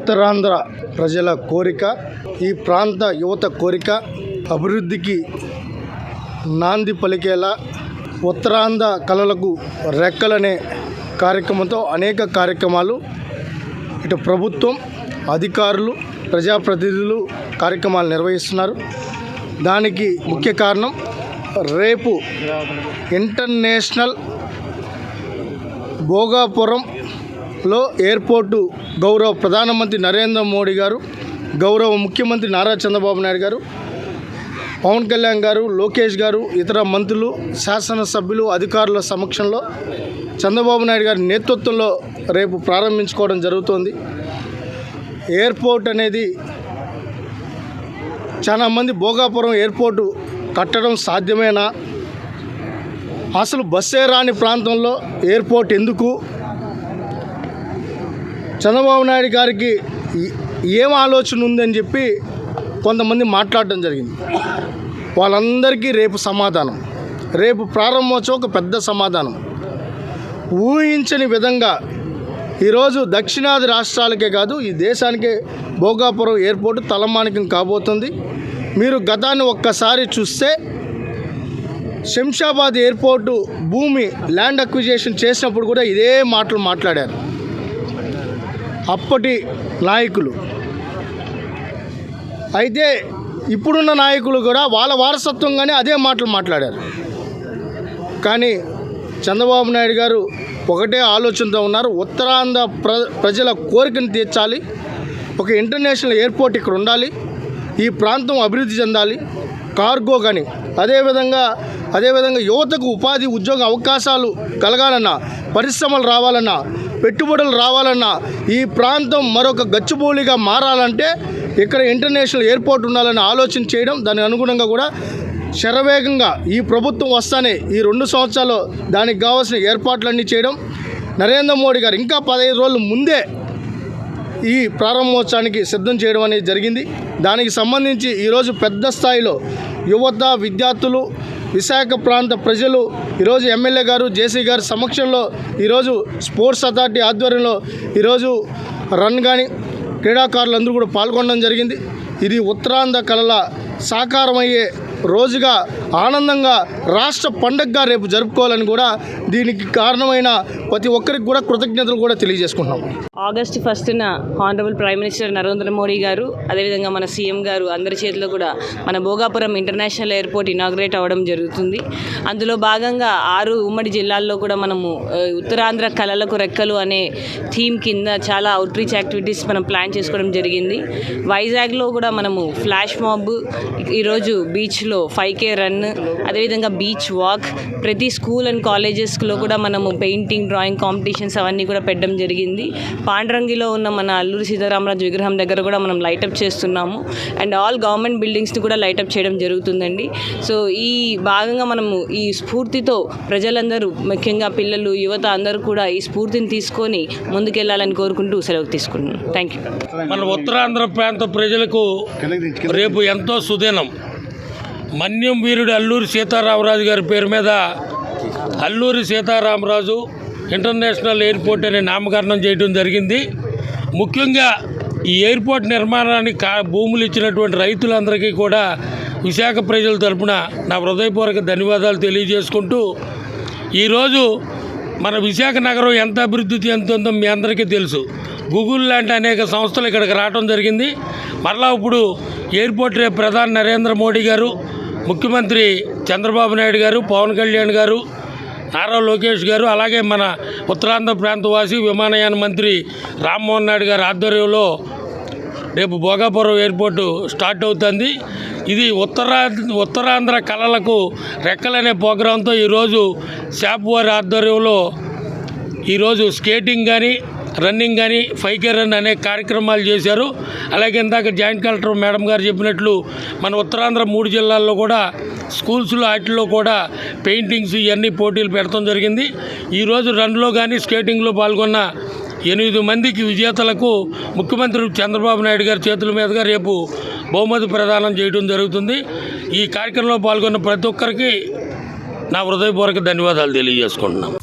ఉత్తరాంధ్ర ప్రజల కోరిక, ఈ ప్రాంత యువత కోరిక అభివృద్ధికి నాంది పలికేలా ఉత్తరాంధ్ర కళలకు రెక్కలనే కార్యక్రమంతో అనేక కార్యక్రమాలు ఇటు ప్రభుత్వం, అధికారులు, ప్రజాప్రతినిధులు కార్యక్రమాలు నిర్వహిస్తున్నారు. దానికి ముఖ్య కారణం రేపు ఇంటర్నేషనల్ భోగాపురంలో ఎయిర్పోర్టు గౌరవ ప్రధానమంత్రి నరేంద్ర మోడీ గారు, గౌరవ ముఖ్యమంత్రి నారా చంద్రబాబు నాయుడు గారు, పవన్ కళ్యాణ్ గారు, లోకేష్ గారు, ఇతర మంత్రులు, శాసనసభ్యులు, అధికారుల సమక్షంలో చంద్రబాబు నాయుడు గారి నేతృత్వంలో రేపు ప్రారంభించుకోవడం జరుగుతోంది. ఎయిర్పోర్ట్ అనేది చాలామంది భోగాపురం ఎయిర్పోర్టు కట్టడం సాధ్యమేనా, అసలు బస్సే రాని ప్రాంతంలో ఎయిర్పోర్ట్ ఎందుకు, చంద్రబాబు నాయుడు గారికి ఏం ఆలోచన ఉందని చెప్పి కొంతమంది మాట్లాడడం జరిగింది. వాళ్ళందరికీ రేపు సమాధానం, రేపు ప్రారంభోత్సవం ఒక పెద్ద సమాధానం. ఊహించని విధంగా ఈరోజు దక్షిణాది రాష్ట్రాలకే కాదు ఈ దేశానికే భోగాపురం ఎయిర్పోర్టు తలమానికం కాబోతుంది. మీరు గతాన్ని ఒక్కసారి చూస్తే శంషాబాద్ ఎయిర్పోర్టు భూమి ల్యాండ్ అక్విజిషన్ చేసినప్పుడు కూడా ఇదే మాటలు మాట్లాడారు అప్పటి నాయకులు. అయితే ఇప్పుడున్న నాయకులు కూడా వాళ్ళ వారసత్వంగానే అదే మాటలు మాట్లాడారు. కానీ చంద్రబాబు నాయుడు గారు ఒకటే ఆలోచనతో ఉన్నారు. ఉత్తరాంధ్ర ప్రజల కోరికను తీర్చాలి, ఒక ఇంటర్నేషనల్ ఎయిర్పోర్ట్ ఇక్కడ ఉండాలి, ఈ ప్రాంతం అభివృద్ధి చెందాలి, కార్గో కానీ అదేవిధంగా యువతకు ఉపాధి ఉద్యోగ అవకాశాలు కలగాలన్నా, పరిశ్రమలు రావాలన్నా, పెట్టుబడులు రావాలన్నా, ఈ ప్రాంతం మరొక గచ్చిబౌలిగా మారాలంటే ఇక్కడ ఇంటర్నేషనల్ ఎయిర్పోర్ట్ ఉండాలని ఆలోచన చేయడం, దానికి అనుగుణంగా కూడా శరవేగంగా ఈ ప్రభుత్వం వస్తానే ఈ 2 సంవత్సరాలు దానికి కావాల్సిన ఏర్పాట్లన్నీ చేయడం, నరేంద్ర మోడీ గారు ఇంకా 15 రోజుల ముందే ఈ ప్రారంభోత్సవానికి సిద్ధం చేయడం అనేది జరిగింది. దానికి సంబంధించి ఈరోజు పెద్ద స్థాయిలో యువత, విద్యార్థులు, విశాఖ ప్రాంత ప్రజలు ఈరోజు ఎమ్మెల్యే గారు, జేసీ గారి సమక్షంలో ఈరోజు స్పోర్ట్స్ అథారిటీ ఆధ్వర్యంలో ఈరోజు రన్ కానీ క్రీడాకారులందరూ కూడా పాల్గొనడం జరిగింది. ఇది ఉత్తరాంధ్ర కళల సాకారమయ్యే రోజుగా, ఆనందంగా, రాష్ట్ర పండగగా రేపు జరుపుకోవాలని కూడా దీనికి కారణమైన ప్రతి ఒక్కరికి కూడా కృతజ్ఞతలు కూడా తెలియజేసుకుంటున్నాం. ఆగస్టు 1న honourable prime minister Narendra Modi గారు, అదేవిధంగా మన సీఎం గారు అందరి చేతిలో కూడా మన భోగాపురం ఇంటర్నేషనల్ ఎయిర్పోర్ట్ ఇనాగ్రేట్ అవ్వడం జరుగుతుంది. అందులో భాగంగా 6 ఉమ్మడి జిల్లాల్లో కూడా మనము ఉత్తరాంధ్ర కళలకు రెక్కలు అనే థీమ్ కింద చాలా అవుట్రీచ్ యాక్టివిటీస్ మనం ప్లాన్ చేసుకోవడం జరిగింది. వైజాగ్లో కూడా మనము ఫ్లాష్ మాబ్, ఈరోజు బీచ్లో 5K రన్, అదేవిధంగా బీచ్ వాక్, ప్రతి స్కూల్ అండ్ కాలేజెస్లో కూడా మనము పెయింటింగ్, డ్రాయింగ్ కాంపిటీషన్స్ అవన్నీ కూడా పెట్టడం జరిగింది. పాండ్రంగిలో ఉన్న మన అల్లూరి సీతారామరాజు విగ్రహం దగ్గర కూడా మనం లైటప్ చేస్తున్నాము. అండ్ ఆల్ గవర్నమెంట్ బిల్డింగ్స్ని కూడా లైటప్ చేయడం జరుగుతుందండి. సో ఈ భాగంగా మనము ఈ స్ఫూర్తితో ప్రజలందరూ, ముఖ్యంగా పిల్లలు, యువత అందరూ కూడా ఈ స్ఫూర్తిని తీసుకొని ముందుకెళ్లాలని కోరుకుంటూ సెలవు తీసుకుంటున్నాం. Thank you. మన ఉత్తరాంధ్ర ప్రాంత ప్రజలకు రేపు ఎంతో సుదినం. మన్యం వీరుడు అల్లూరి సీతారామరాజు గారి పేరు మీద అల్లూరి సీతారామరాజు ఇంటర్నేషనల్ ఎయిర్పోర్ట్ అనే నామకరణం చేయడం జరిగింది. ముఖ్యంగా ఈ ఎయిర్పోర్ట్ నిర్మాణానికి భూములు ఇచ్చినటువంటి రైతులందరికీ కూడా విశాఖ ప్రజల తరపున నా హృదయపూర్వక ధన్యవాదాలు తెలియజేసుకుంటూ, ఈరోజు మన విశాఖ నగరం ఎంత అభివృద్ధి చెందుతుందో మీ అందరికీ తెలుసు. గూగుల్ లాంటి అనేక సంస్థలు ఇక్కడికి రావడం జరిగింది. మరలా ఇప్పుడు ఎయిర్పోర్ట్ రేపు ప్రధాని నరేంద్ర మోడీ గారు, ముఖ్యమంత్రి చంద్రబాబు నాయుడు గారు, పవన్ కళ్యాణ్ గారు, నారా లోకేష్ గారు, అలాగే మన ఉత్తరాంధ్ర ప్రాంతవాసి విమానయాన మంత్రి రామ్మోహన్ నాయుడు గారి ఆధ్వర్యంలో రేపు భోగాపురం ఎయిర్పోర్టు స్టార్ట్ అవుతుంది. ఇది ఉత్తరాంధ్ర కళలకు రెక్కలనే ప్రోగ్రాంతో ఈరోజు షాప్ వారి ఆధ్వర్యంలో ఈరోజు స్కేటింగ్ కానీ, రన్నింగ్ కానీ, 5K రన్ అనే కార్యక్రమాలు చేశారు. అలాగే ఇందాక జాయింట్ కలెక్టర్ మేడం గారు చెప్పినట్లు మన ఉత్తరాంధ్ర 3 జిల్లాల్లో కూడా స్కూల్స్లో వాటిల్లో కూడా పెయింటింగ్స్ ఇవన్నీ పోటీలు పెడతాం జరిగింది. ఈరోజు రన్లో కానీ స్కేటింగ్లో పాల్గొన్న 8 మందికి విజేతలకు ముఖ్యమంత్రి చంద్రబాబు నాయుడు గారి చేతుల మీదుగా రేపు బహుమతి ప్రదానం చేయడం జరుగుతుంది. ఈ కార్యక్రమంలో పాల్గొన్న ప్రతి ఒక్కరికి నా హృదయపూర్వక ధన్యవాదాలు తెలియజేసుకుంటున్నాం.